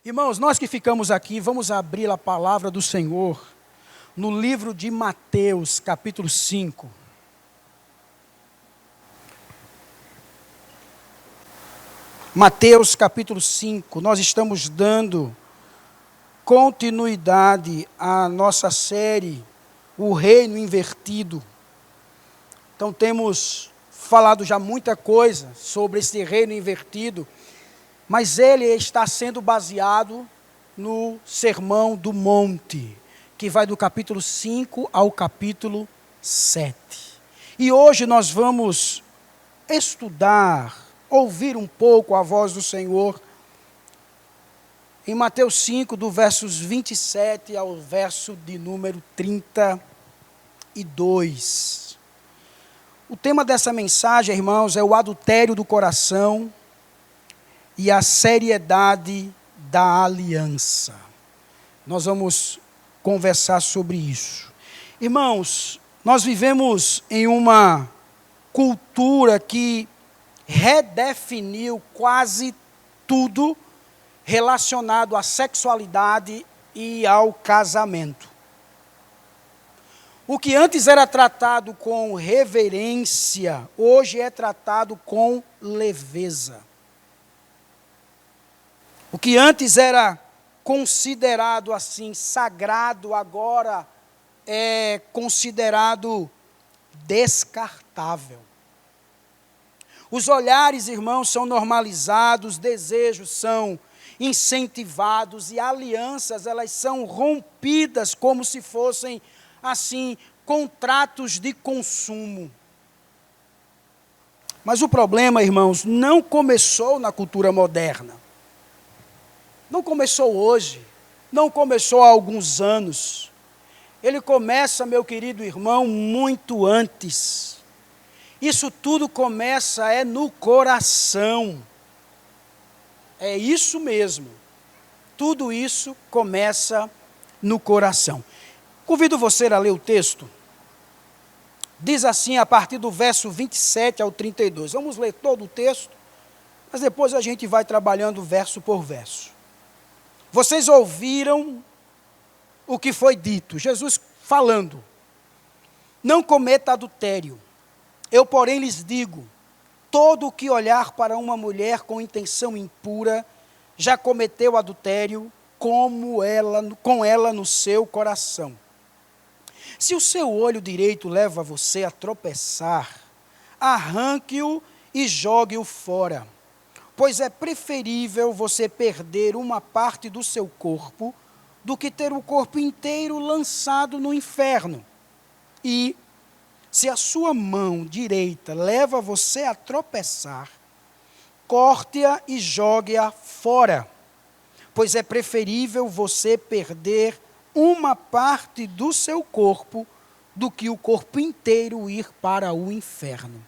Irmãos, nós que ficamos aqui, vamos abrir a palavra do Senhor no livro de Mateus, capítulo 5. Mateus, capítulo 5, nós estamos dando continuidade à nossa série, O Reino Invertido. Então temos falado já muita coisa sobre esse reino invertido, mas ele está sendo baseado no Sermão do Monte, que vai do capítulo 5 ao capítulo 7. E hoje nós vamos estudar, ouvir um pouco a voz do Senhor, em Mateus 5, do versos 27 ao verso de número 32. O tema dessa mensagem, irmãos, é o adultério do coração e a seriedade da aliança. Nós vamos conversar sobre isso. Irmãos, nós vivemos em uma cultura que redefiniu quase tudo relacionado à sexualidade e ao casamento. O que antes era tratado com reverência, hoje é tratado com leveza. O que antes era considerado assim sagrado, agora é considerado descartável. Os olhares, irmãos, são normalizados, desejos são incentivados e alianças, elas são rompidas como se fossem, assim, contratos de consumo. Mas o problema, irmãos, não começou na cultura moderna. Não começou hoje, não começou há alguns anos. Ele começa, meu querido irmão, muito antes. Isso tudo começa no coração. É isso mesmo. Tudo isso começa no coração. Convido você a ler o texto. Diz assim, a partir do verso 27 ao 32. Vamos ler todo o texto, mas depois a gente vai trabalhando verso por verso. Vocês ouviram o que foi dito, Jesus falando, não cometa adultério. Eu, porém, lhes digo, todo o que olhar para uma mulher com intenção impura, já cometeu adultério com ela no seu coração. Se o seu olho direito leva você a tropeçar, arranque-o e jogue-o fora. Pois é preferível você perder uma parte do seu corpo do que ter o corpo inteiro lançado no inferno. E, se a sua mão direita leva você a tropeçar, corte-a e jogue-a fora. Pois é preferível você perder uma parte do seu corpo do que o corpo inteiro ir para o inferno.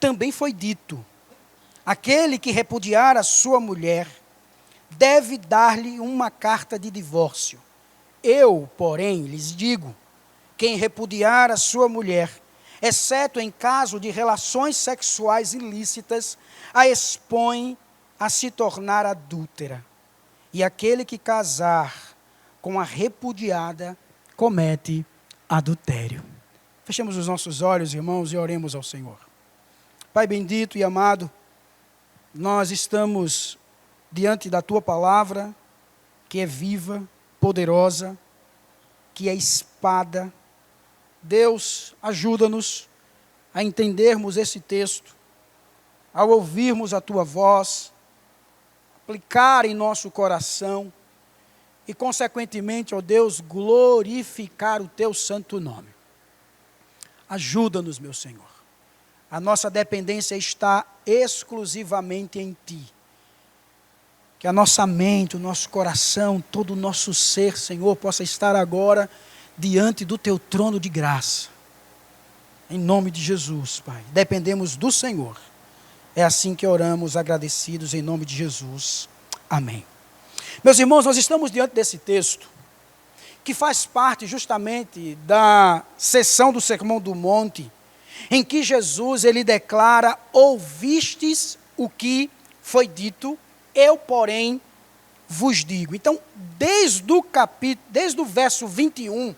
Também foi dito, aquele que repudiar a sua mulher deve dar-lhe uma carta de divórcio. Eu, porém, lhes digo, quem repudiar a sua mulher, exceto em caso de relações sexuais ilícitas, a expõe a se tornar adúltera. E aquele que casar com a repudiada comete adultério. Fechemos os nossos olhos, irmãos, e oremos ao Senhor. Pai bendito e amado, nós estamos diante da Tua palavra, que é viva, poderosa, que é espada. Deus, ajuda-nos a entendermos esse texto, ao ouvirmos a Tua voz, aplicar em nosso coração e, consequentemente, ó Deus, glorificar o Teu santo nome. Ajuda-nos, meu Senhor. A nossa dependência está exclusivamente em Ti. Que a nossa mente, o nosso coração, todo o nosso ser, Senhor, possa estar agora diante do Teu trono de graça. Em nome de Jesus, Pai. Dependemos do Senhor. É assim que oramos, agradecidos, em nome de Jesus. Amém. Meus irmãos, nós estamos diante desse texto, que faz parte justamente da sessão do Sermão do Monte, em que Jesus, ele declara, ouvistes o que foi dito, eu, porém, vos digo. Então, desde o verso 21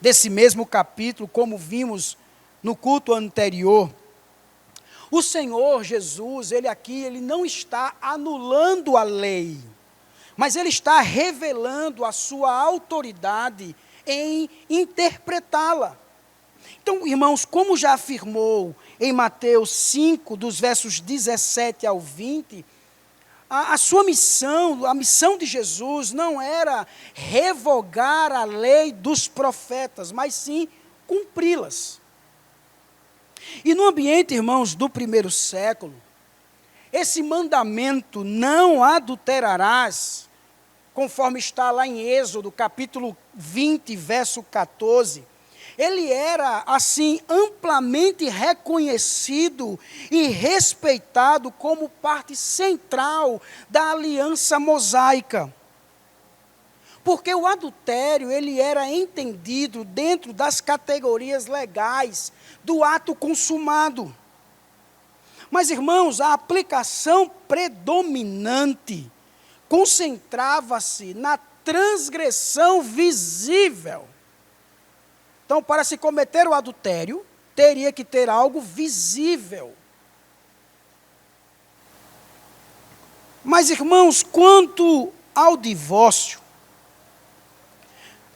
desse mesmo capítulo, como vimos no culto anterior, o Senhor Jesus, ele não está anulando a lei, mas ele está revelando a sua autoridade em interpretá-la. Então, irmãos, como já afirmou em Mateus 5, dos versos 17 ao 20, a sua missão, a missão de Jesus não era revogar a lei dos profetas, mas sim cumpri-las. E no ambiente, irmãos, do primeiro século, esse mandamento, não adulterarás, conforme está lá em Êxodo, capítulo 20, verso 14, ele era, assim, amplamente reconhecido e respeitado como parte central da aliança mosaica. Porque o adultério, ele era entendido dentro das categorias legais do ato consumado. Mas, irmãos, a aplicação predominante concentrava-se na transgressão visível. Então, para se cometer o adultério, teria que ter algo visível. Mas, irmãos, quanto ao divórcio,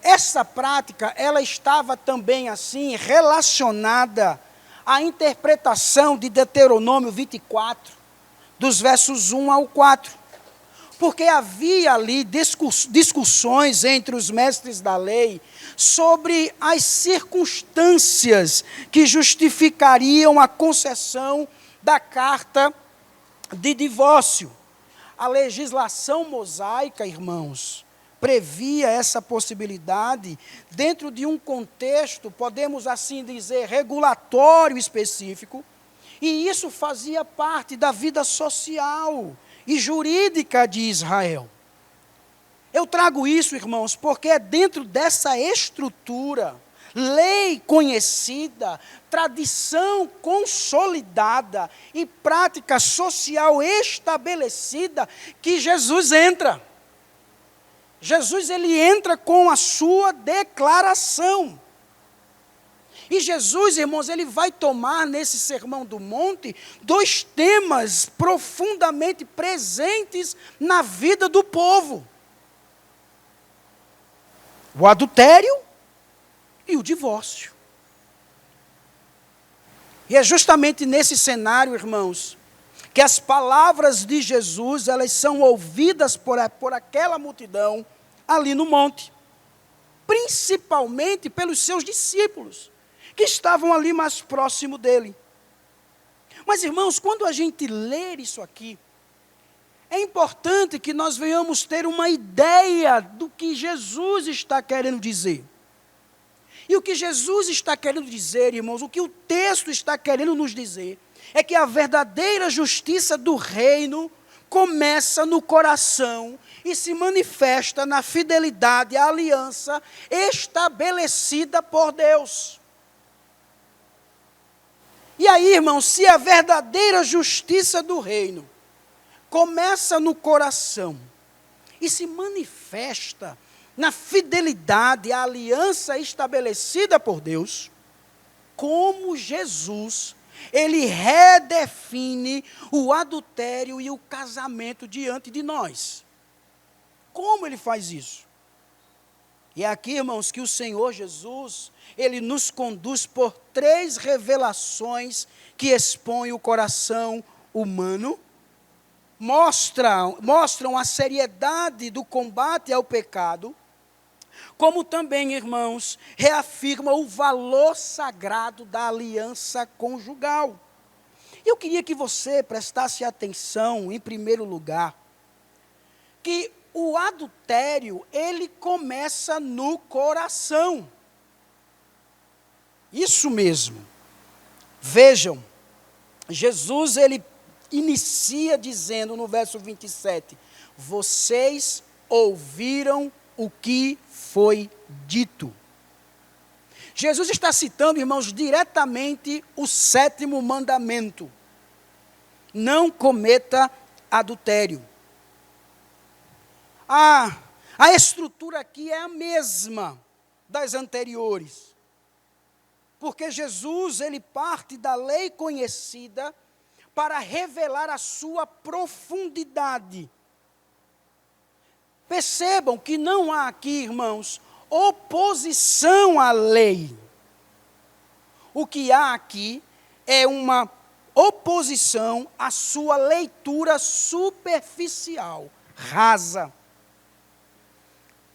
essa prática, ela estava também, assim, relacionada à interpretação de Deuteronômio 24, dos versos 1 ao 4. Porque havia ali discussões entre os mestres da lei sobre as circunstâncias que justificariam a concessão da carta de divórcio. A legislação mosaica, irmãos, previa essa possibilidade dentro de um contexto, podemos assim dizer, regulatório específico, e isso fazia parte da vida social e jurídica de Israel. Eu trago isso, irmãos, porque é dentro dessa estrutura, lei conhecida, tradição consolidada e prática social estabelecida que Jesus entra. Jesus, ele entra com a sua declaração. E Jesus, irmãos, ele vai tomar nesse Sermão do Monte 2 temas profundamente presentes na vida do povo: o adultério e o divórcio. E é justamente nesse cenário, irmãos, que as palavras de Jesus, elas são ouvidas por aquela multidão ali no monte, principalmente pelos seus discípulos, que estavam ali mais próximo dele. Mas, irmãos, quando a gente lê isso aqui, é importante que nós venhamos ter uma ideia do que Jesus está querendo dizer. E o que Jesus está querendo dizer, irmãos, o que o texto está querendo nos dizer, é que a verdadeira justiça do reino começa no coração e se manifesta na fidelidade à aliança estabelecida por Deus. E aí, irmãos, se a verdadeira justiça do reino começa no coração e se manifesta na fidelidade à aliança estabelecida por Deus, como Jesus, ele redefine o adultério e o casamento diante de nós. Como ele faz isso? E é aqui, irmãos, que o Senhor Jesus, ele nos conduz por 3 revelações que expõem o coração humano, mostram a seriedade do combate ao pecado, como também, irmãos, reafirma o valor sagrado da aliança conjugal. Eu queria que você prestasse atenção, em primeiro lugar, que o adultério, ele começa no coração. Isso mesmo. Vejam, Jesus, ele inicia dizendo no verso 27, vocês ouviram o que foi dito. Jesus está citando, irmãos, diretamente o 7º mandamento: não cometa adultério. a estrutura aqui é a mesma das anteriores. Porque Jesus, ele parte da lei conhecida para revelar a sua profundidade. Percebam que não há aqui, irmãos, oposição à lei. O que há aqui é uma oposição à sua leitura superficial, rasa.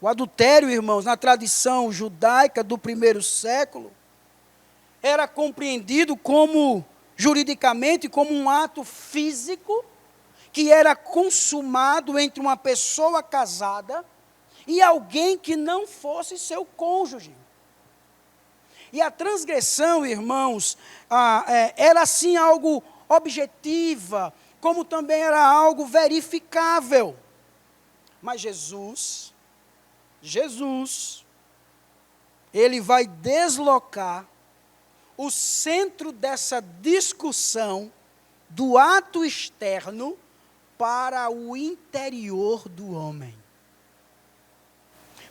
O adultério, irmãos, na tradição judaica do primeiro século, era compreendido juridicamente, como um ato físico que era consumado entre uma pessoa casada e alguém que não fosse seu cônjuge. E a transgressão, irmãos, era assim algo objetiva, como também era algo verificável. Mas Jesus, ele vai deslocar o centro dessa discussão do ato externo para o interior do homem.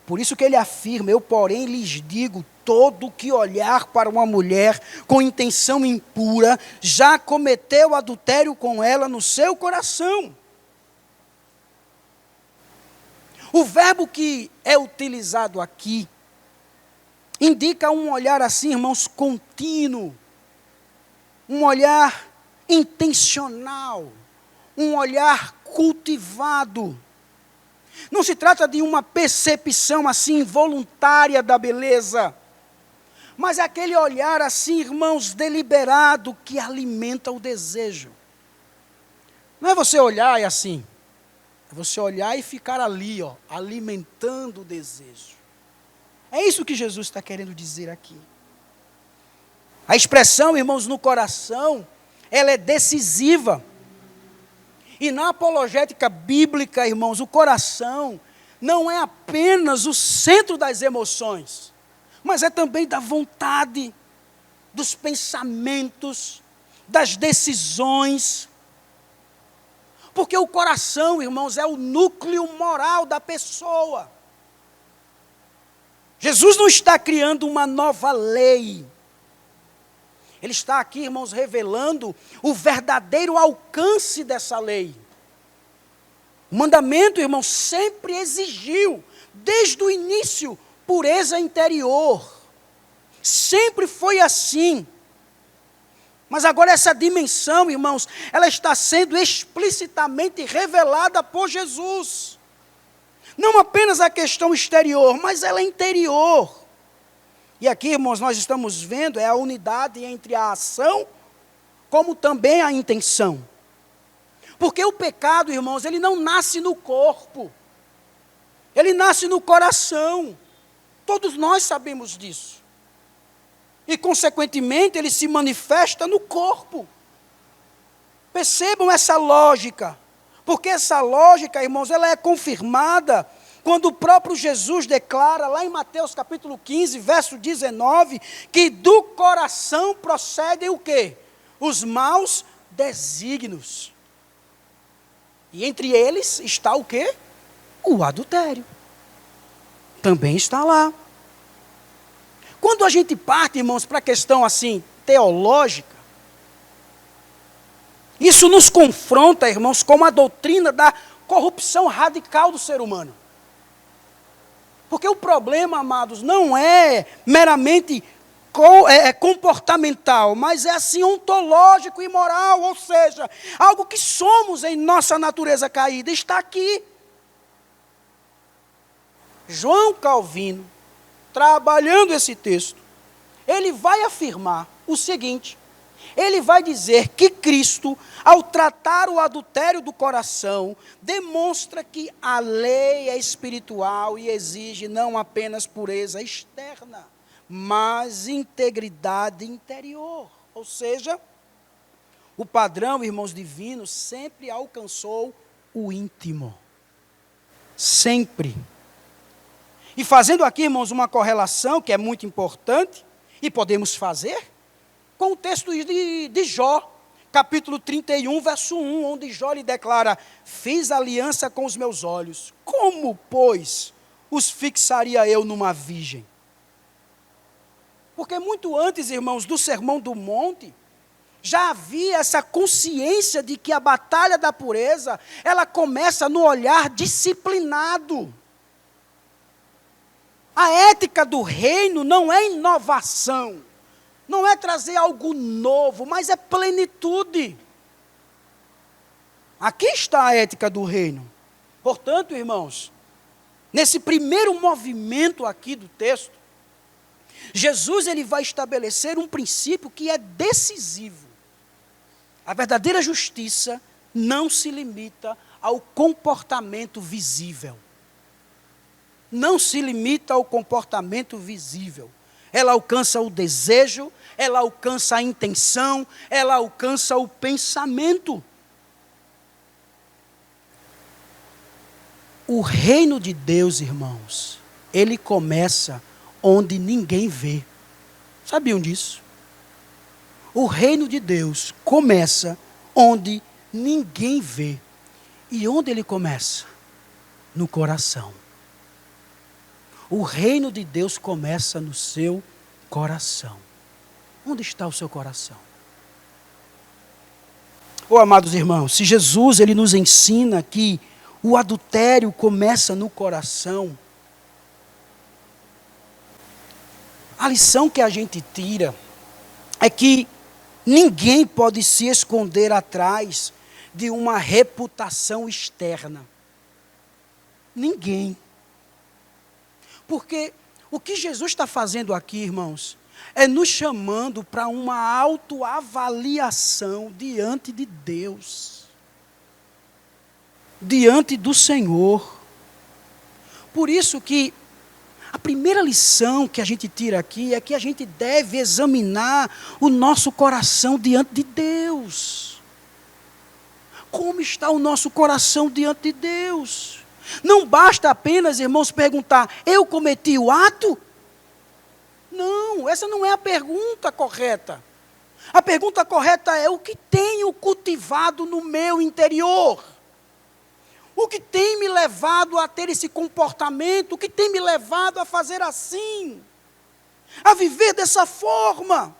Por isso que ele afirma: eu, porém, lhes digo, todo que olhar para uma mulher com intenção impura, já cometeu adultério com ela no seu coração. O verbo que é utilizado aqui indica um olhar assim, irmãos, contínuo, um olhar intencional, um olhar cultivado. Não se trata de uma percepção assim voluntária da beleza, mas é aquele olhar assim, irmãos, deliberado, que alimenta o desejo. Não é você olhar e assim, é você olhar e ficar ali, alimentando o desejo. É isso que Jesus está querendo dizer aqui. A expressão, irmãos, no coração, ela é decisiva. E na apologética bíblica, irmãos, o coração não é apenas o centro das emoções, mas é também da vontade, dos pensamentos, das decisões. Porque o coração, irmãos, é o núcleo moral da pessoa. Jesus não está criando uma nova lei. Ele está aqui, irmãos, revelando o verdadeiro alcance dessa lei. O mandamento, irmãos, sempre exigiu, desde o início, pureza interior. Sempre foi assim. Mas agora essa dimensão, irmãos, ela está sendo explicitamente revelada por Jesus. Não apenas a questão exterior, mas ela é interior. E aqui, irmãos, nós estamos vendo a unidade entre a ação, como também a intenção. Porque o pecado, irmãos, ele não nasce no corpo. Ele nasce no coração. Todos nós sabemos disso. E, consequentemente, ele se manifesta no corpo. Percebam essa lógica. Porque essa lógica, irmãos, ela é confirmada quando o próprio Jesus declara, lá em Mateus capítulo 15, verso 19, que do coração procedem o quê? Os maus desígnios. E entre eles está o quê? O adultério. Também está lá. Quando a gente parte, irmãos, para a questão assim, teológica, isso nos confronta, irmãos, com a doutrina da corrupção radical do ser humano. Porque o problema, amados, não é meramente comportamental, mas é assim ontológico e moral, ou seja, algo que somos em nossa natureza caída, está aqui. João Calvino, trabalhando esse texto, ele vai afirmar o seguinte: ele vai dizer que Cristo, ao tratar o adultério do coração, demonstra que a lei é espiritual e exige não apenas pureza externa, mas integridade interior. Ou seja, o padrão, irmãos, divino sempre alcançou o íntimo. Sempre. E fazendo aqui, irmãos, uma correlação que é muito importante, e podemos fazer, com o texto de Jó, capítulo 31, verso 1, onde Jó lhe declara: fiz aliança com os meus olhos, como, pois, os fixaria eu numa virgem? Porque muito antes, irmãos, do Sermão do Monte, já havia essa consciência de que a batalha da pureza, ela começa no olhar disciplinado. A ética do reino não é inovação, não é trazer algo novo, mas é plenitude. Aqui está a ética do reino. Portanto, irmãos, nesse primeiro movimento aqui do texto, Jesus ele vai estabelecer um princípio que é decisivo. A verdadeira justiça não se limita ao comportamento visível. Não se limita ao comportamento visível. Ela alcança o desejo, ela alcança a intenção, ela alcança o pensamento. O reino de Deus, irmãos, ele começa onde ninguém vê. Sabiam disso? O reino de Deus começa onde ninguém vê. E onde ele começa? No coração. O reino de Deus começa no seu coração. Onde está o seu coração? Oh, amados irmãos, se Jesus ele nos ensina que o adultério começa no coração, a lição que a gente tira é que ninguém pode se esconder atrás de uma reputação externa. Ninguém. Porque o que Jesus está fazendo aqui, irmãos, é nos chamando para uma autoavaliação diante de Deus, diante do Senhor. Por isso que a primeira lição que a gente tira aqui é que a gente deve examinar o nosso coração diante de Deus. Como está o nosso coração diante de Deus? Não basta apenas, irmãos, perguntar: eu cometi o ato? Não, essa não é a pergunta correta. A pergunta correta é: o que tenho cultivado no meu interior? O que tem me levado a ter esse comportamento? O que tem me levado a fazer assim? A viver dessa forma?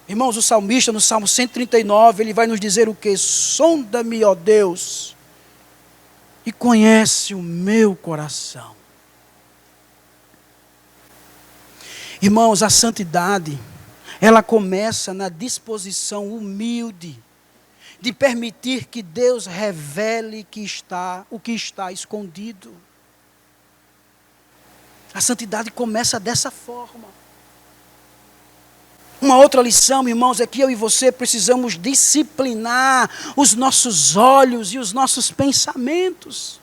Irmãos, o salmista no Salmo 139, ele vai nos dizer o quê? Sonda-me, ó Deus, e conhece o meu coração. Irmãos, a santidade, ela começa na disposição humilde de permitir que Deus revele o que está escondido. A santidade começa dessa forma. Uma outra lição, irmãos, é que eu e você precisamos disciplinar os nossos olhos e os nossos pensamentos.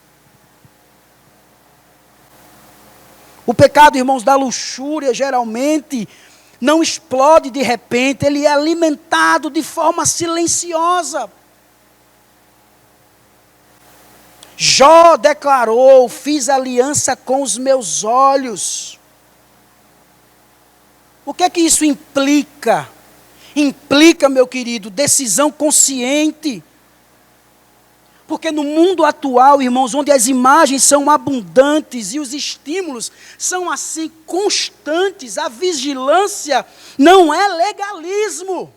O pecado, irmãos, da luxúria, geralmente, não explode de repente, ele é alimentado de forma silenciosa. Jó declarou: fiz aliança com os meus olhos. O que é que isso implica? Implica, meu querido, decisão consciente. Porque no mundo atual, irmãos, onde as imagens são abundantes e os estímulos são assim constantes, a vigilância não é legalismo.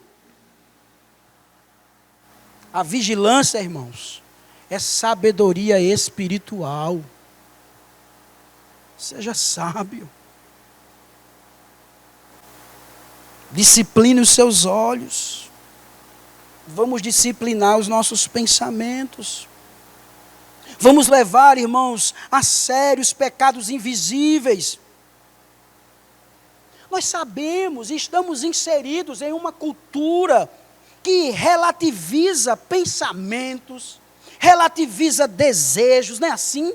A vigilância, irmãos, é sabedoria espiritual. Seja sábio. Discipline os seus olhos. Vamos disciplinar os nossos pensamentos. Vamos levar, irmãos, a sério os pecados invisíveis. Nós sabemos e estamos inseridos em uma cultura que relativiza pensamentos, relativiza desejos, não é assim?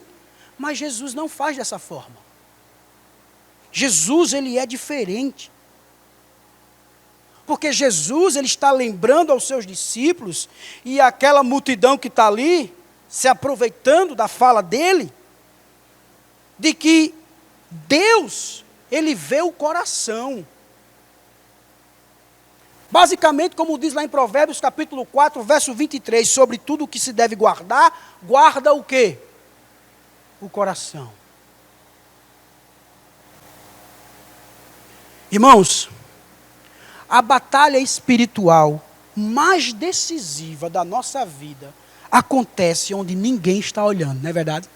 Mas Jesus não faz dessa forma. Jesus, ele é diferente. Porque Jesus, ele está lembrando aos seus discípulos, e aquela multidão que está ali, se aproveitando da fala dele, de que Deus, ele vê o coração. Basicamente, como diz lá em Provérbios capítulo 4, verso 23, sobre tudo o que se deve guardar, guarda o quê? O coração. Irmãos, a batalha espiritual mais decisiva da nossa vida acontece onde ninguém está olhando, não é verdade?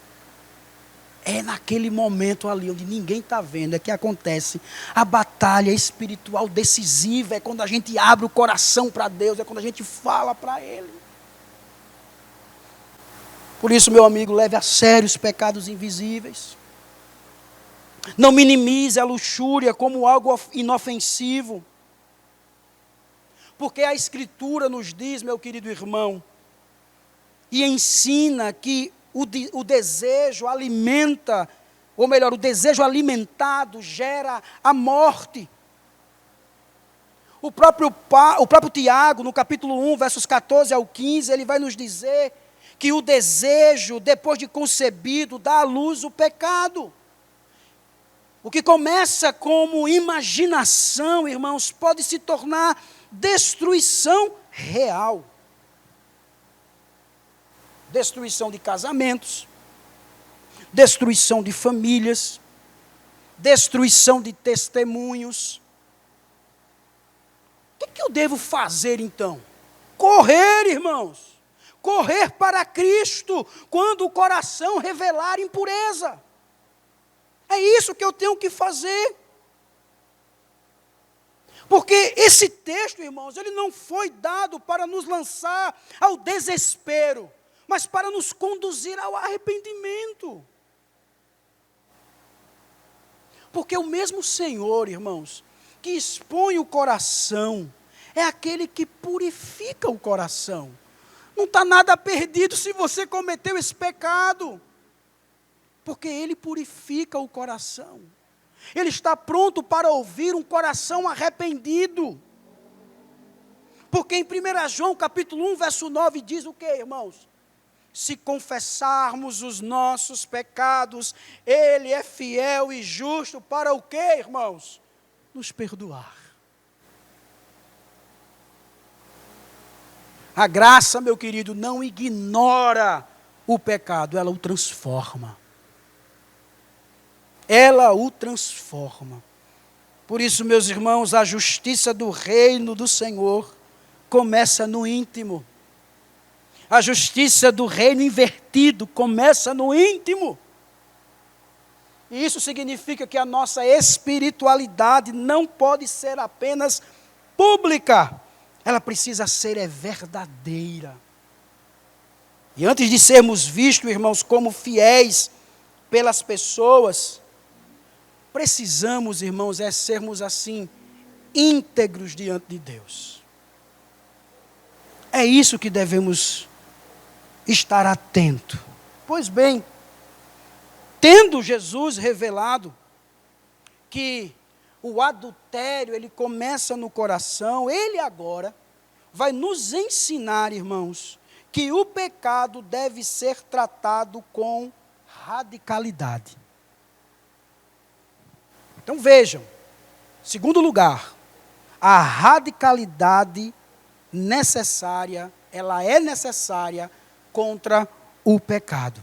É naquele momento ali onde ninguém está vendo, é que acontece a batalha espiritual decisiva, é quando a gente abre o coração para Deus, é quando a gente fala para Ele. Por isso, meu amigo, leve a sério os pecados invisíveis. Não minimize a luxúria como algo inofensivo. Porque a Escritura nos diz, meu querido irmão, e ensina que o desejo alimenta, ou melhor, o desejo alimentado gera a morte. O próprio Tiago, no capítulo 1, versos 14 ao 15, ele vai nos dizer que o desejo, depois de concebido, dá à luz o pecado. O que começa como imaginação, irmãos, pode se tornar destruição real. Destruição de casamentos, destruição de famílias, destruição de testemunhos. O que eu devo fazer então? Correr, irmãos. Correr para Cristo quando o coração revelar impureza. É isso que eu tenho que fazer. Porque esse texto, irmãos, ele não foi dado para nos lançar ao desespero, mas para nos conduzir ao arrependimento. Porque o mesmo Senhor, irmãos, que expõe o coração, é aquele que purifica o coração. Não está nada perdido se você cometeu esse pecado. Porque Ele purifica o coração. Ele está pronto para ouvir um coração arrependido. Porque em 1 João capítulo 1, verso 9, diz o que, irmãos? Se confessarmos os nossos pecados, Ele é fiel e justo para o que, irmãos? Nos perdoar. A graça, meu querido, não ignora o pecado, ela o transforma. Ela o transforma. Por isso, meus irmãos, a justiça do reino do Senhor começa no íntimo. A justiça do reino invertido começa no íntimo. E isso significa que a nossa espiritualidade não pode ser apenas pública. Ela precisa ser verdadeira. E antes de sermos vistos, irmãos, como fiéis pelas pessoas, precisamos, irmãos, sermos assim, íntegros diante de Deus. É isso que devemos estar atento. Pois bem, tendo Jesus revelado que o adultério, ele começa no coração, ele agora vai nos ensinar, irmãos, que o pecado deve ser tratado com radicalidade. Então vejam, segundo lugar, a radicalidade necessária, ela é necessária contra o pecado.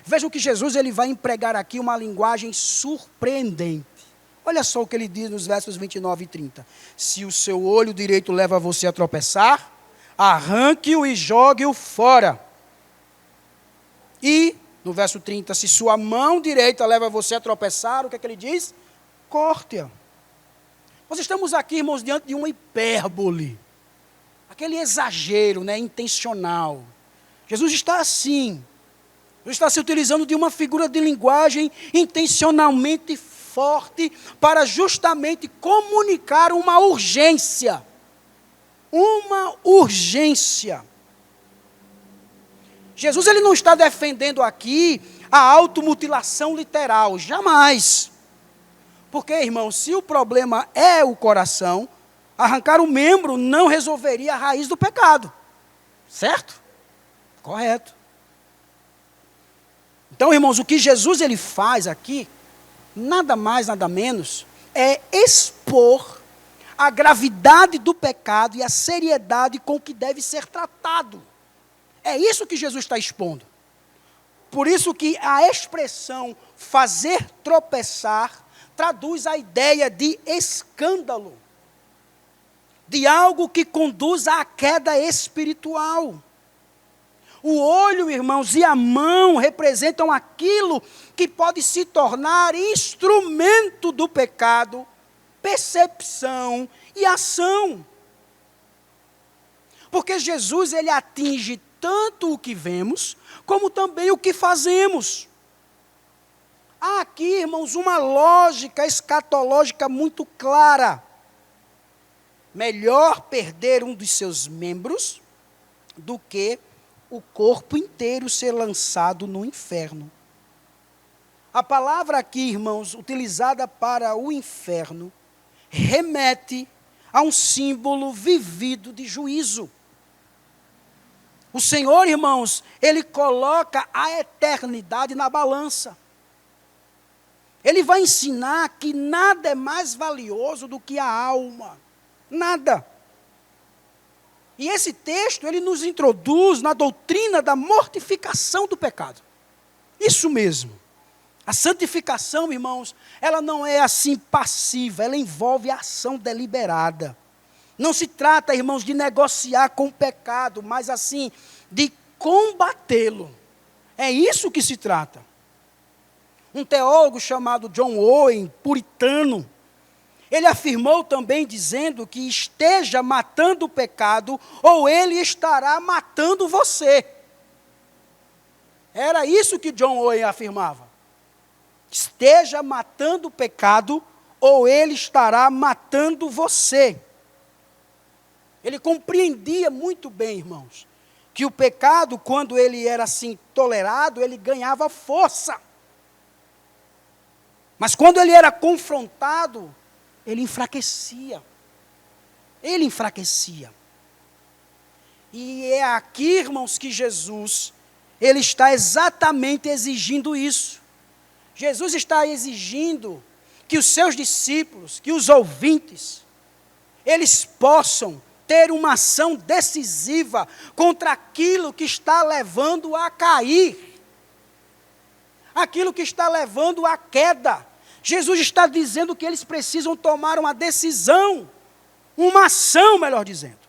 Vejam que Jesus ele vai empregar aqui uma linguagem surpreendente. Olha só o que ele diz nos versos 29 e 30. Se o seu olho direito leva você a tropeçar, arranque-o e jogue-o fora. E, no verso 30, se sua mão direita leva você a tropeçar, o que é que ele diz? Corte-a. Nós estamos aqui, irmãos, diante de uma hipérbole. Aquele exagero, intencional. Jesus está assim. Jesus está se utilizando de uma figura de linguagem intencionalmente forte para justamente comunicar uma urgência. Uma urgência. Jesus ele não está defendendo aqui a automutilação literal, jamais. Porque, irmão, se o problema é o coração, arrancar o membro não resolveria a raiz do pecado. Certo? Correto. Então, irmãos, o que Jesus ele faz aqui, nada mais, nada menos, é expor a gravidade do pecado e a seriedade com que deve ser tratado. É isso que Jesus está expondo. Por isso que a expressão fazer tropeçar traduz a ideia de escândalo, de algo que conduz à queda espiritual. O olho, irmãos, e a mão representam aquilo que pode se tornar instrumento do pecado, percepção e ação. Porque Jesus, ele atinge tanto o que vemos, como também o que fazemos. Há aqui, irmãos, uma lógica escatológica muito clara. Melhor perder um dos seus membros do que o corpo inteiro ser lançado no inferno. A palavra aqui, irmãos, utilizada para o inferno, remete a um símbolo vivido de juízo. O Senhor, irmãos, Ele coloca a eternidade na balança. Ele vai ensinar que nada é mais valioso do que a alma. Nada. E esse texto, ele nos introduz na doutrina da mortificação do pecado. Isso mesmo. A santificação, irmãos, ela não é assim passiva, ela envolve ação deliberada. Não se trata, irmãos, de negociar com o pecado, mas assim, de combatê-lo. É isso que se trata. Um teólogo chamado John Owen, puritano, ele afirmou também dizendo que esteja matando o pecado, ou ele estará matando você. Era isso que John Owen afirmava. Esteja matando o pecado, ou ele estará matando você. Ele compreendia muito bem, irmãos, que o pecado, quando ele era assim tolerado, ele ganhava força. Mas quando ele era confrontado, ele enfraquecia. Ele enfraquecia. E é aqui, irmãos, que Jesus, ele está exatamente exigindo isso. Jesus está exigindo que os seus discípulos, que os ouvintes, eles possam ter uma ação decisiva contra aquilo que está levando a cair, aquilo que está levando à queda. Jesus está dizendo que eles precisam tomar uma decisão, uma ação, melhor dizendo.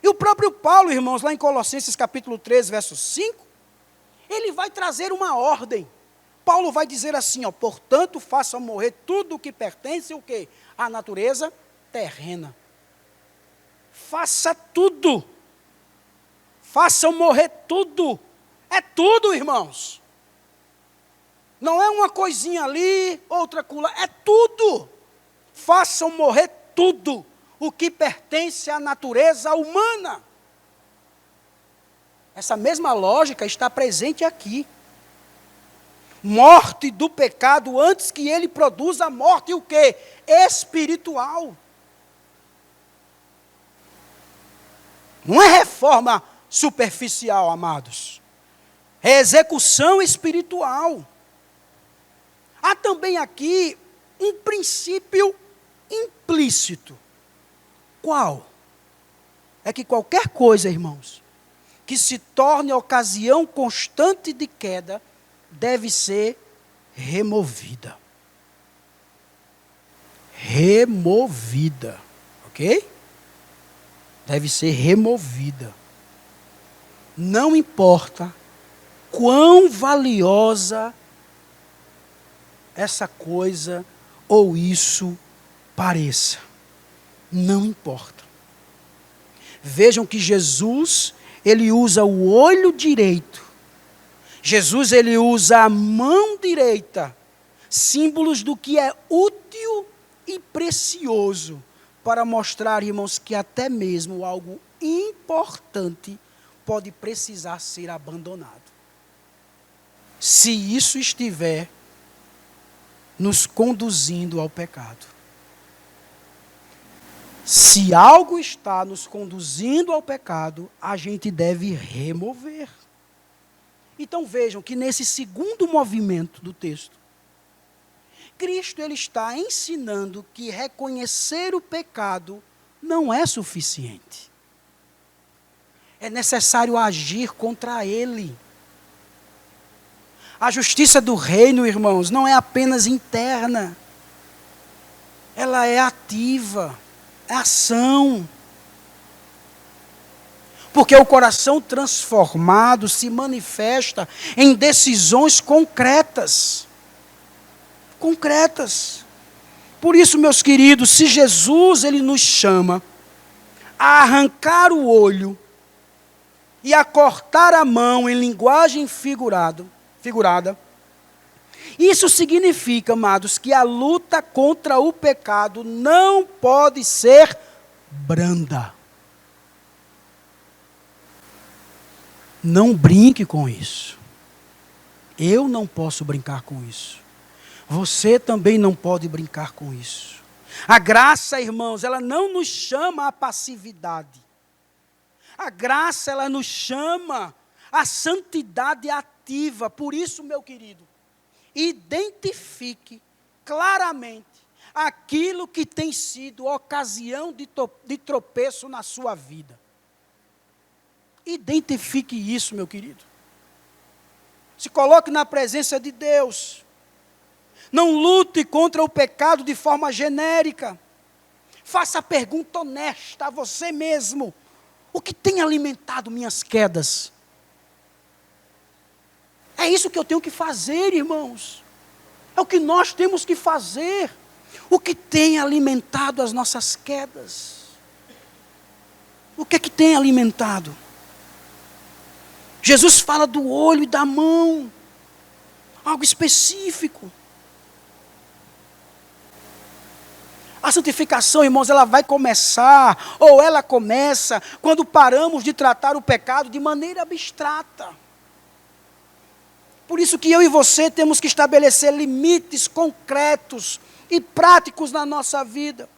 E o próprio Paulo, irmãos, lá em Colossenses capítulo 3, verso 5, ele vai trazer uma ordem. Paulo vai dizer assim, ó, portanto, façam morrer tudo o que pertence o quê? À natureza terrena. Faça tudo. Façam morrer tudo. É tudo, irmãos. Não é uma coisinha ali, outra acolá, é tudo. Façam morrer tudo o que pertence à natureza humana. Essa mesma lógica está presente aqui. Morte do pecado antes que ele produza a morte o quê? Espiritual. Não é reforma superficial, amados. É execução espiritual. Há também aqui um princípio implícito. Qual? É que qualquer coisa, irmãos, que se torne ocasião constante de queda, deve ser removida. Removida. Ok? Deve ser removida. Não importa quão valiosa essa coisa ou isso pareça. Não importa. Vejam que Jesus, ele usa o olho direito. Jesus, ele usa a mão direita. Símbolos do que é útil e precioso. Para mostrar, irmãos, que até mesmo algo importante pode precisar ser abandonado. Se isso estiver nos conduzindo ao pecado. Se algo está nos conduzindo ao pecado, a gente deve remover. Então vejam que nesse segundo movimento do texto, Cristo ele está ensinando que reconhecer o pecado não é suficiente. É necessário agir contra ele. A justiça do reino, irmãos, não é apenas interna. Ela é ativa, é ação. Porque o coração transformado se manifesta em decisões concretas. Concretas. Por isso, meus queridos, se Jesus ele nos chama a arrancar o olho e a cortar a mão em linguagem figurada, isso significa, amados, que a luta contra o pecado não pode ser branda. Não brinque com isso. Eu não posso brincar com isso. Você também não pode brincar com isso. A graça, irmãos, ela não nos chama à passividade. A graça, ela nos chama à santidade ativa. Por isso, meu querido, identifique claramente aquilo que tem sido ocasião de tropeço na sua vida. Identifique isso, meu querido. Se coloque na presença de Deus. Não lute contra o pecado de forma genérica. Faça a pergunta honesta a você mesmo. O que tem alimentado minhas quedas? É isso que eu tenho que fazer, irmãos. É o que nós temos que fazer. O que tem alimentado as nossas quedas? O que é que tem alimentado? Jesus fala do olho e da mão. Algo específico. A santificação, irmãos, ela vai começar, ou ela começa, quando paramos de tratar o pecado de maneira abstrata. Por isso que eu e você temos que estabelecer limites concretos e práticos na nossa vida.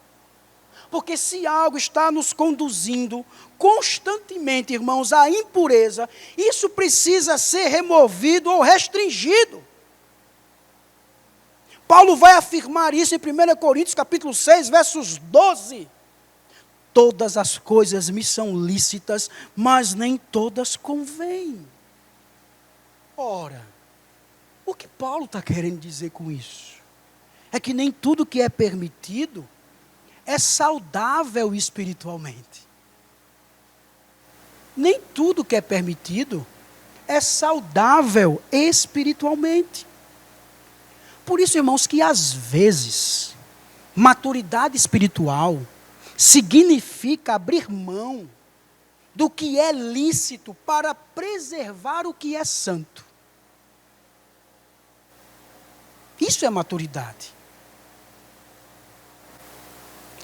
Porque se algo está nos conduzindo constantemente, irmãos, à impureza, isso precisa ser removido ou restringido. Paulo vai afirmar isso em 1 Coríntios capítulo 6, versos 12. Todas as coisas me são lícitas, mas nem todas convêm. Ora, o que Paulo está querendo dizer com isso? É que nem tudo que é permitido é saudável espiritualmente. Nem tudo que é permitido é saudável espiritualmente. Por isso, irmãos, que às vezes, maturidade espiritual significa abrir mão do que é lícito para preservar o que é santo. Isso é maturidade.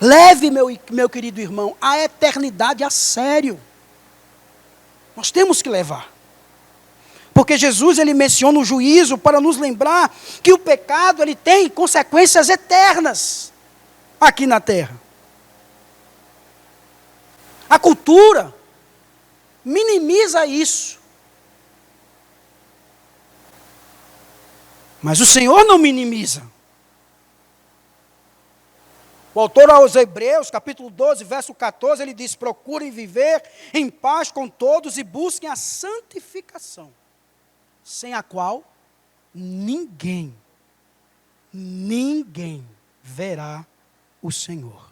Leve, meu querido irmão, a eternidade a sério. Nós temos que levar. Porque Jesus, ele menciona o juízo para nos lembrar que o pecado, ele tem consequências eternas aqui na terra. A cultura minimiza isso. Mas o Senhor não minimiza. O autor aos Hebreus, capítulo 12, verso 14, ele diz: procurem viver em paz com todos e busquem a santificação, sem a qual ninguém verá o Senhor.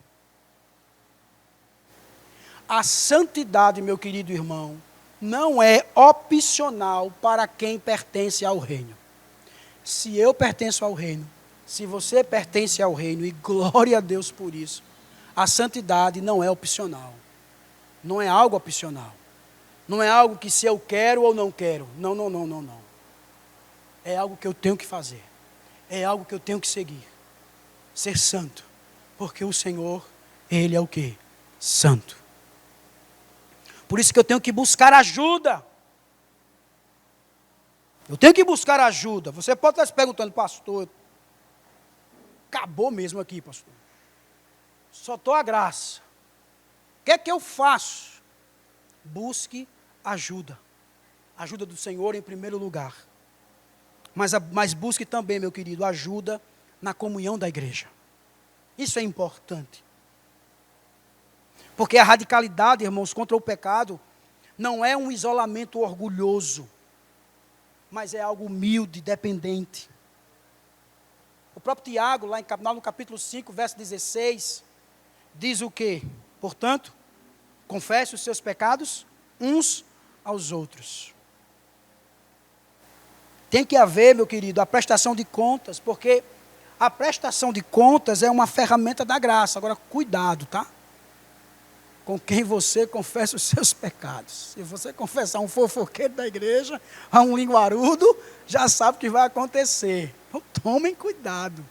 A santidade, meu querido irmão, não é opcional para quem pertence ao reino. Se eu pertenço ao reino, se você pertence ao reino, e glória a Deus por isso, a santidade não é opcional. Não é algo opcional. Não é algo que se eu quero ou não quero. Não. É algo que eu tenho que fazer. É algo que eu tenho que seguir. Ser santo. Porque o Senhor, Ele é o quê? Santo. Por isso que eu tenho que buscar ajuda. Eu tenho que buscar ajuda. Você pode estar se perguntando: pastor, acabou mesmo aqui, pastor. Só estou a graça. O que é que eu faço? Busque ajuda. Ajuda do Senhor em primeiro lugar. Mas busque também, meu querido, ajuda na comunhão da igreja. Isso é importante. Porque a radicalidade, irmãos, contra o pecado, não é um isolamento orgulhoso, mas é algo humilde, dependente. O próprio Tiago, lá no capítulo 5, verso 16, diz o quê? Portanto, confesse os seus pecados uns aos outros. Tem que haver, meu querido, a prestação de contas, porque a prestação de contas é uma ferramenta da graça. Agora, cuidado, tá? Com quem você confessa os seus pecados. Se você confessar um fofoqueiro da igreja, a um linguarudo, já sabe o que vai acontecer. Então, tomem cuidado.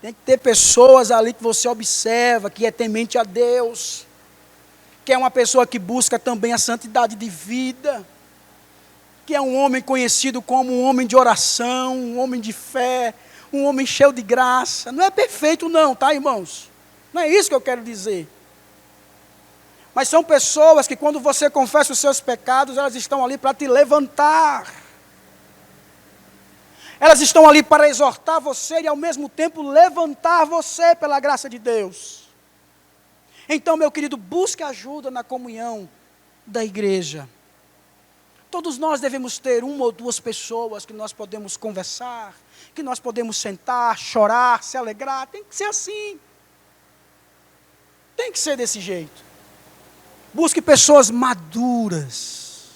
Tem que ter pessoas ali que você observa, que é temente a Deus, que é uma pessoa que busca também a santidade de vida, que é um homem conhecido como um homem de oração, um homem de fé, um homem cheio de graça. Não é perfeito não, tá, irmãos? Não é isso que eu quero dizer. Mas são pessoas que quando você confessa os seus pecados, elas estão ali para te levantar. Elas estão ali para exortar você e ao mesmo tempo levantar você pela graça de Deus. Então, meu querido, busque ajuda na comunhão da igreja. Todos nós devemos ter uma ou duas pessoas que nós podemos conversar, que nós podemos sentar, chorar, se alegrar. Tem que ser assim. Tem que ser desse jeito. Busque pessoas maduras.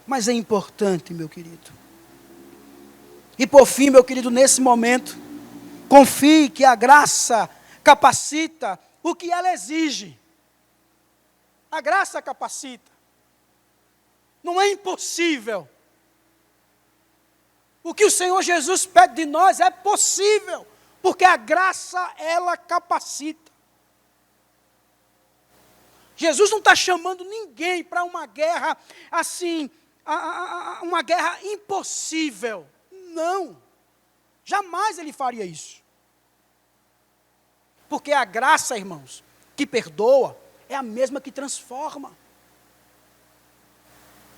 Mas é importante, meu querido. E por fim, meu querido, nesse momento, confie que a graça capacita o que ela exige. A graça capacita. Não é impossível. O que o Senhor Jesus pede de nós é possível, porque a graça, ela capacita. Jesus não está chamando ninguém para uma guerra assim, uma guerra impossível. Não, jamais ele faria isso. Porque a graça, irmãos, que perdoa, é a mesma que transforma.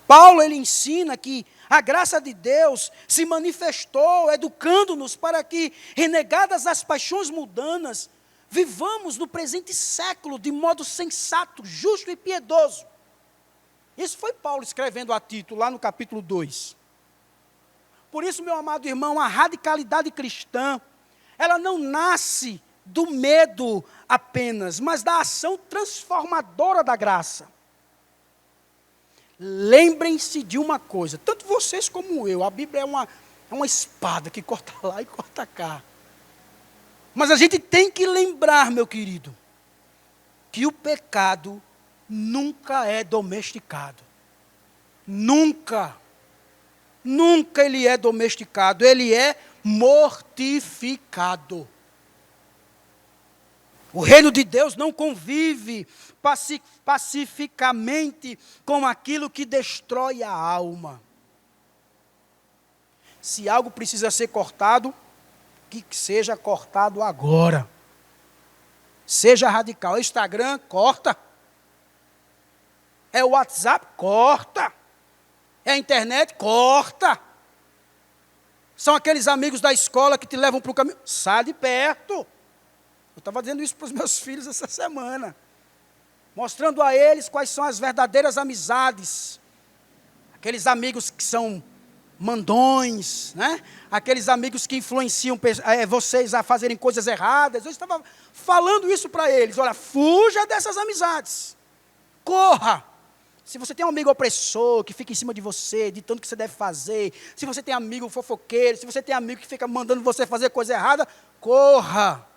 Paulo, ele ensina que a graça de Deus se manifestou, educando-nos para que, renegadas as paixões mundanas, vivamos no presente século de modo sensato, justo e piedoso. Isso foi Paulo escrevendo a Tito, lá no capítulo 2. Por isso, meu amado irmão, a radicalidade cristã, ela não nasce do medo apenas, mas da ação transformadora da graça. Lembrem-se de uma coisa, tanto vocês como eu, a Bíblia é uma espada que corta lá e corta cá. Mas a gente tem que lembrar, meu querido, que o pecado nunca é domesticado. Nunca ele é domesticado, ele é mortificado. O reino de Deus não convive pacificamente com aquilo que destrói a alma. Se algo precisa ser cortado, que seja cortado agora. Seja radical. É o Instagram, corta. É o WhatsApp, corta. É a internet, corta. São aqueles amigos da escola que te levam para o caminho. Sai de perto. Eu estava dizendo isso para os meus filhos essa semana. Mostrando a eles quais são as verdadeiras amizades. Aqueles amigos que são mandões, né? Aqueles amigos que influenciam vocês a fazerem coisas erradas. Eu estava falando isso para eles. Olha, fuja dessas amizades. Corra. Se você tem um amigo opressor, que fica em cima de você, ditando o que você deve fazer, se você tem amigo fofoqueiro, se você tem amigo que fica mandando você fazer coisa errada, corra,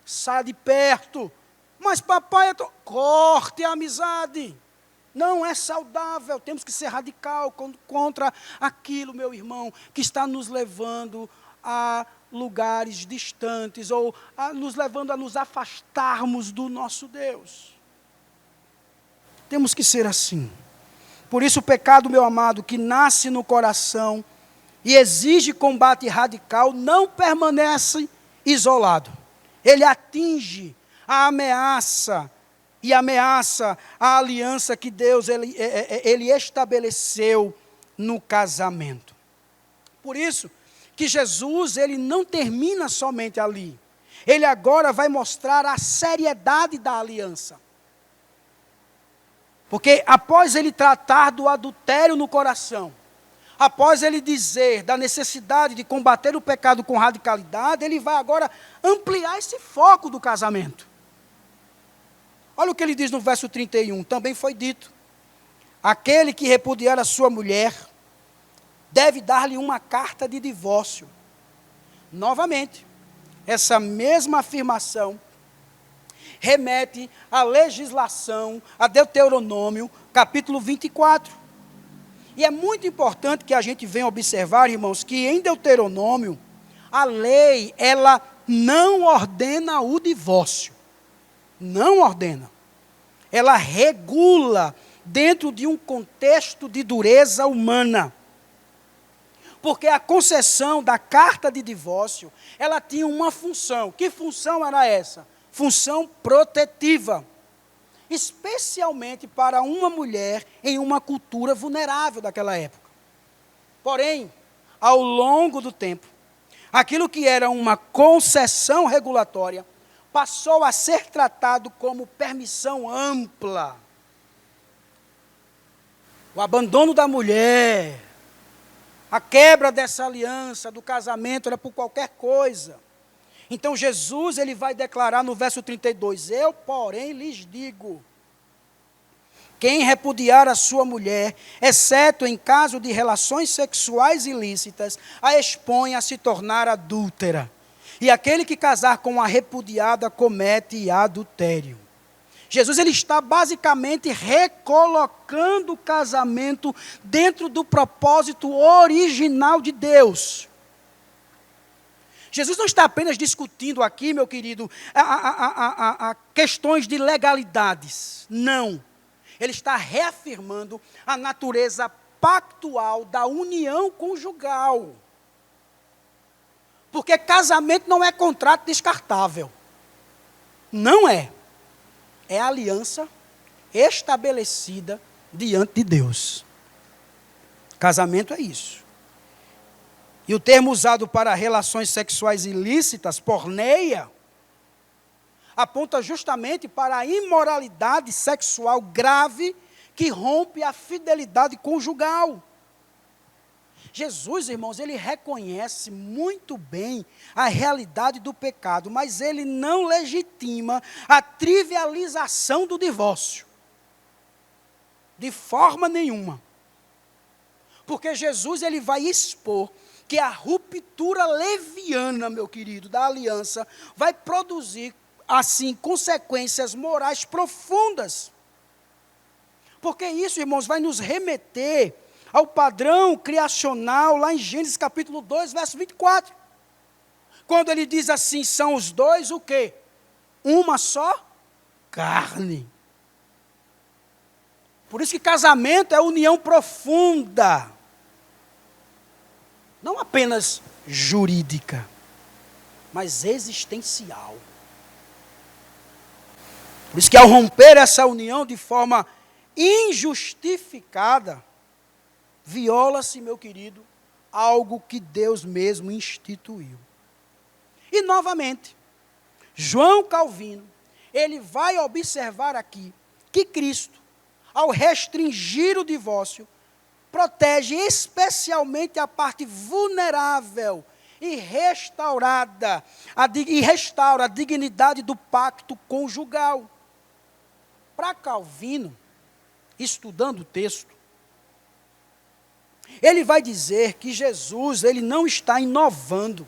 saia de perto. Mas papai, corte a amizade. Não é saudável, temos que ser radical contra aquilo, meu irmão, que está nos levando a lugares distantes, ou nos levando a nos afastarmos do nosso Deus. Temos que ser assim. Por isso o pecado, meu amado, que nasce no coração e exige combate radical, não permanece isolado. Ele atinge a ameaça e ameaça a aliança que Deus ele estabeleceu no casamento. Por isso que Jesus ele não termina somente ali. Ele agora vai mostrar a seriedade da aliança. Porque após ele tratar do adultério no coração, após ele dizer da necessidade de combater o pecado com radicalidade, ele vai agora ampliar esse foco do casamento. Olha o que ele diz no verso 31, também foi dito: aquele que repudiar a sua mulher deve dar-lhe uma carta de divórcio. Novamente, essa mesma afirmação remete à legislação, a Deuteronômio, capítulo 24. E é muito importante que a gente venha observar, irmãos, que em Deuteronômio, a lei, ela não ordena o divórcio. Não ordena. Ela regula dentro de um contexto de dureza humana. Porque a concessão da carta de divórcio, ela tinha uma função. Que função era essa? Função protetiva. Especialmente para uma mulher em uma cultura vulnerável daquela época. Porém, ao longo do tempo, aquilo que era uma concessão regulatória passou a ser tratado como permissão ampla. O abandono da mulher, a quebra dessa aliança, do casamento, era por qualquer coisa. Então Jesus ele vai declarar no verso 32, eu, porém, lhes digo, quem repudiar a sua mulher, exceto em caso de relações sexuais ilícitas, a expõe a se tornar adúltera. E aquele que casar com a repudiada comete adultério. Jesus ele está basicamente recolocando o casamento dentro do propósito original de Deus. Jesus não está apenas discutindo aqui, meu querido, questões de legalidades. Não. Ele está reafirmando a natureza pactual da união conjugal. Porque casamento não é contrato descartável. Não é. É aliança estabelecida diante de Deus. Casamento é isso. E o termo usado para relações sexuais ilícitas, porneia, aponta justamente para a imoralidade sexual grave que rompe a fidelidade conjugal. Jesus, irmãos, ele reconhece muito bem a realidade do pecado, mas ele não legitima a trivialização do divórcio. De forma nenhuma. Porque Jesus ele vai expor que a ruptura leviana, meu querido, da aliança, vai produzir, assim, consequências morais profundas. Porque isso, irmãos, vai nos remeter ao padrão criacional, lá em Gênesis capítulo 2, verso 24. Quando ele diz assim, são os dois o quê? Uma só carne. Por isso que casamento é união profunda. Não apenas jurídica, mas existencial. Por isso que ao romper essa união de forma injustificada, viola-se, meu querido, algo que Deus mesmo instituiu. E novamente, João Calvino, ele vai observar aqui que Cristo, ao restringir o divórcio, protege especialmente a parte vulnerável e restaura a dignidade do pacto conjugal. Para Calvino, estudando o texto, ele vai dizer que Jesus ele não está inovando,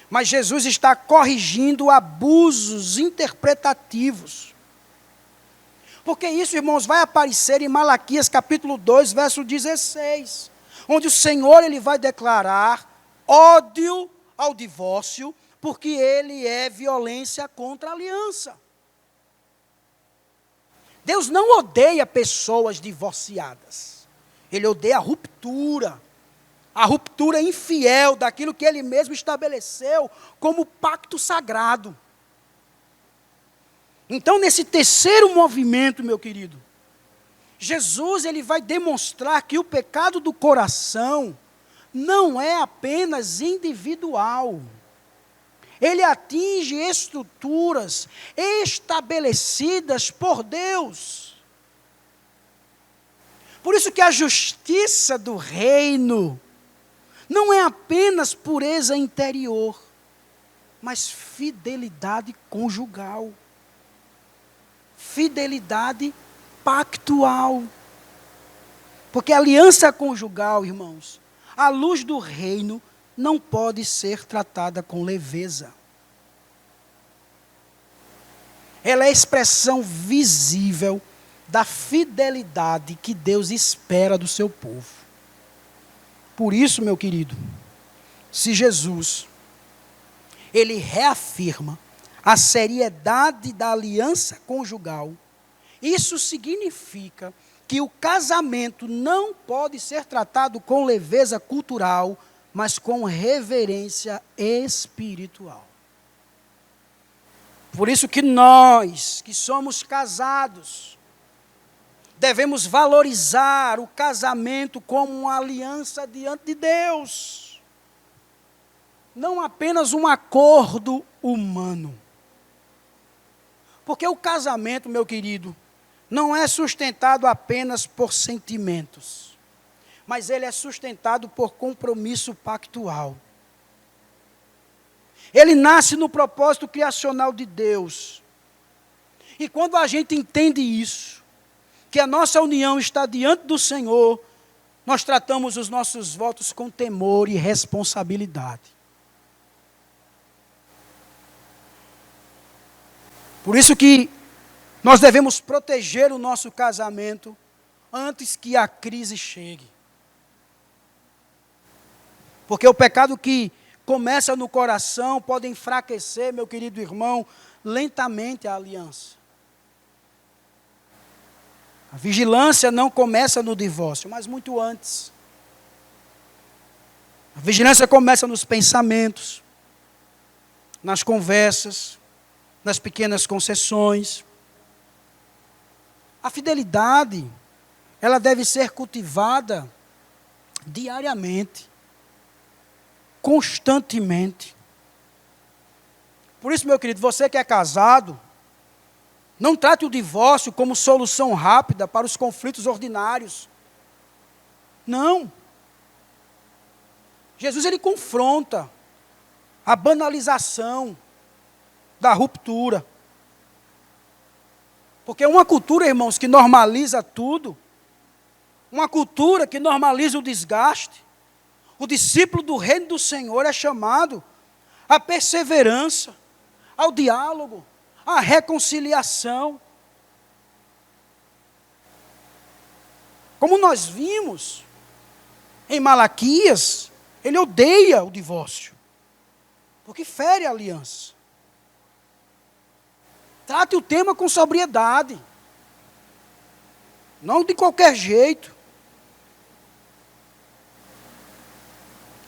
mas Jesus está corrigindo abusos interpretativos. Porque isso, irmãos, vai aparecer em Malaquias capítulo 2, verso 16, onde o Senhor ele vai declarar ódio ao divórcio, porque ele é violência contra a aliança. Deus não odeia pessoas divorciadas. Ele odeia a ruptura infiel daquilo que ele mesmo estabeleceu como pacto sagrado. Então, nesse terceiro movimento, meu querido, Jesus ele vai demonstrar que o pecado do coração não é apenas individual. Ele atinge estruturas estabelecidas por Deus. Por isso que a justiça do reino não é apenas pureza interior, mas fidelidade conjugal, fidelidade pactual. Porque a aliança conjugal, irmãos, à luz do reino, não pode ser tratada com leveza. Ela é a expressão visível da fidelidade que Deus espera do seu povo. Por isso, meu querido, se Jesus, ele reafirma a seriedade da aliança conjugal, isso significa que o casamento não pode ser tratado com leveza cultural, mas com reverência espiritual. Por isso que nós, que somos casados, devemos valorizar o casamento como uma aliança diante de Deus. Não apenas um acordo humano. Porque o casamento, meu querido, não é sustentado apenas por sentimentos, mas ele é sustentado por compromisso pactual. Ele nasce no propósito criacional de Deus. E quando a gente entende isso, que a nossa união está diante do Senhor, nós tratamos os nossos votos com temor e responsabilidade. Por isso que nós devemos proteger o nosso casamento antes que a crise chegue. Porque o pecado que começa no coração pode enfraquecer, meu querido irmão, lentamente a aliança. A vigilância não começa no divórcio, mas muito antes. A vigilância começa nos pensamentos, nas conversas, nas pequenas concessões. A fidelidade, ela deve ser cultivada diariamente, constantemente. Por isso, meu querido, você que é casado, não trate o divórcio como solução rápida para os conflitos ordinários. Não. Jesus, ele confronta a banalização da ruptura. Porque uma cultura, irmãos, que normaliza tudo, uma cultura que normaliza o desgaste, o discípulo do reino do Senhor é chamado à perseverança, ao diálogo, à reconciliação. Como nós vimos em Malaquias, ele odeia o divórcio, porque fere a aliança. Trate o tema com sobriedade, não de qualquer jeito.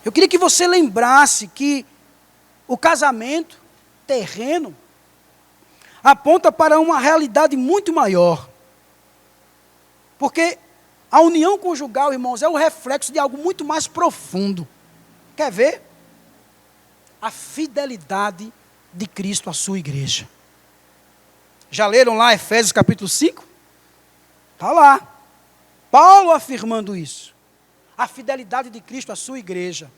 Eu queria que você lembrasse que o casamento terreno aponta para uma realidade muito maior. Porque a união conjugal, irmãos, é o reflexo de algo muito mais profundo. Quer ver? A fidelidade de Cristo à sua igreja. Já leram lá Efésios capítulo 5? Está lá. Paulo afirmando isso. A fidelidade de Cristo à sua igreja.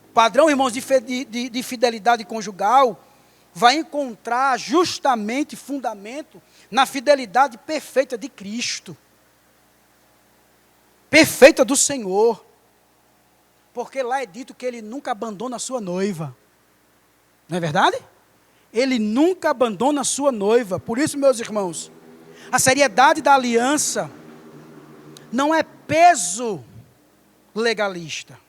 O padrão, irmãos, de fidelidade conjugal vai encontrar justamente fundamento na fidelidade perfeita de Cristo. Perfeita do Senhor. Porque lá é dito que ele nunca abandona a sua noiva. Não é verdade? Ele nunca abandona a sua noiva. Por isso, meus irmãos, a seriedade da aliança não é peso legalista.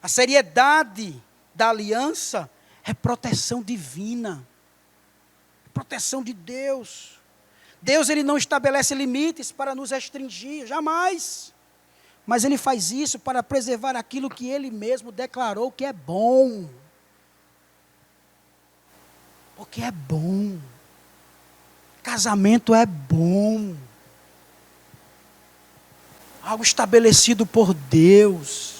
A seriedade da aliança é proteção divina. Proteção de Deus. Deus, ele não estabelece limites para nos restringir, jamais. Mas ele faz isso para preservar aquilo que ele mesmo declarou que é bom. Porque é bom. Casamento é bom. A algo estabelecido por Deus.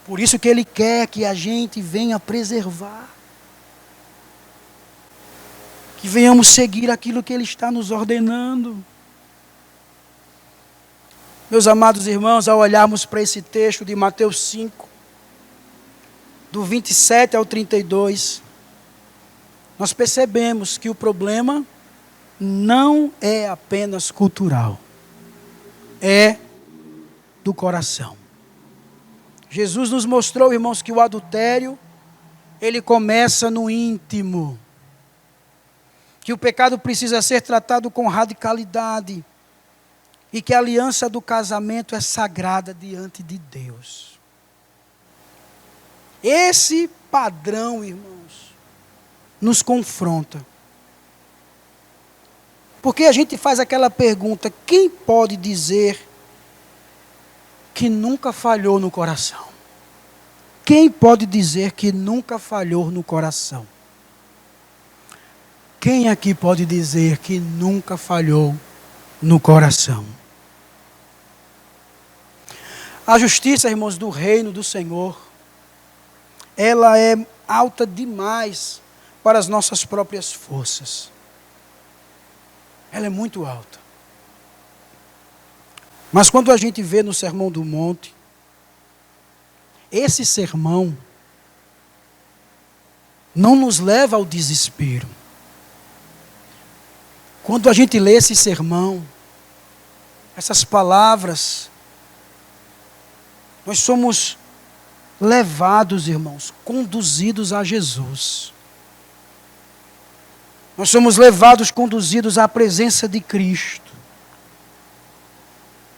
Por isso que Ele quer que a gente venha preservar. Que venhamos seguir aquilo que Ele está nos ordenando. Meus amados irmãos, ao olharmos para esse texto de Mateus 5, do 27 ao 32, nós percebemos que o problema não é apenas cultural, é do coração. Jesus nos mostrou, irmãos, que o adultério, ele começa no íntimo. Que o pecado precisa ser tratado com radicalidade. E que a aliança do casamento é sagrada diante de Deus. Esse padrão, irmãos, nos confronta. Porque a gente faz aquela pergunta: quem pode dizer que nunca falhou no coração? Quem pode dizer que nunca falhou no coração? Quem aqui pode dizer que nunca falhou no coração? A justiça, irmãos, do reino do Senhor, ela é alta demais para as nossas próprias forças. Ela é muito alta. Mas quando a gente vê no Sermão do Monte, esse sermão não nos leva ao desespero. Quando a gente lê esse sermão, essas palavras, nós somos levados, irmãos, conduzidos a Jesus. Nós somos levados, conduzidos à presença de Cristo.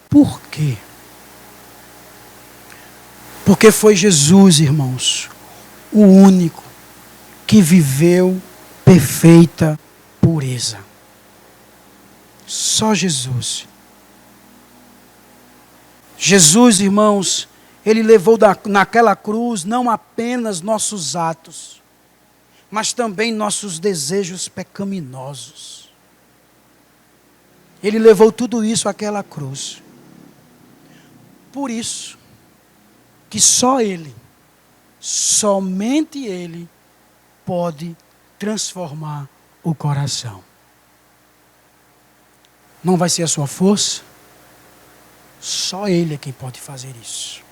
Por quê? Porque foi Jesus, irmãos, o único que viveu perfeita pureza. Só Jesus. Jesus, irmãos, Ele levou naquela cruz não apenas nossos atos, mas também nossos desejos pecaminosos. Ele levou tudo isso àquela cruz. Por isso, que só Ele, somente Ele, pode transformar o coração. Não vai ser a sua força, só Ele é quem pode fazer isso.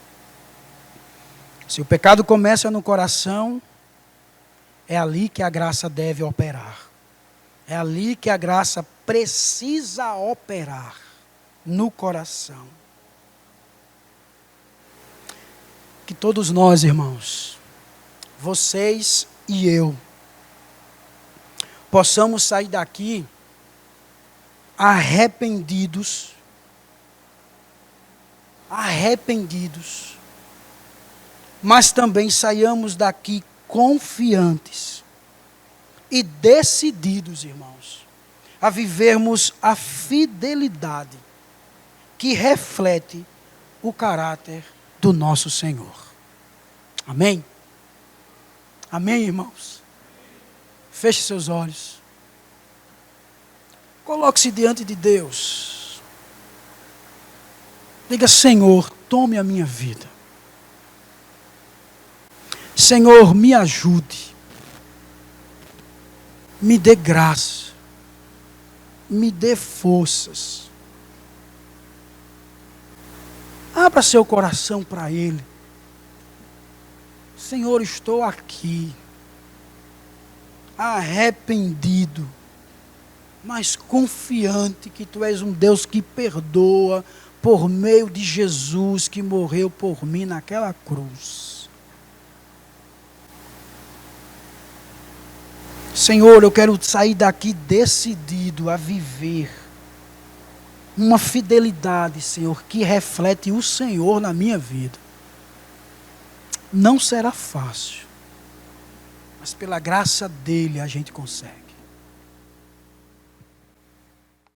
Se o pecado começa no coração, é ali que a graça deve operar. É ali que a graça precisa operar, no coração. Que todos nós, irmãos, vocês e eu, possamos sair daqui arrependidos, mas também saiamos daqui confiantes e decididos, irmãos, a vivermos a fidelidade que reflete o caráter do nosso Senhor. Amém? Amém, irmãos? Feche seus olhos. Coloque-se diante de Deus. Diga: Senhor, tome a minha vida. Senhor, me ajude. Me dê graça. Me dê forças. Abra seu coração para Ele. Senhor, estou aqui, arrependido, mas confiante que Tu és um Deus que perdoa por meio de Jesus que morreu por mim naquela cruz. Senhor, eu quero sair daqui decidido a viver uma fidelidade, Senhor, que reflete o Senhor na minha vida. Não será fácil, mas pela graça dEle a gente consegue.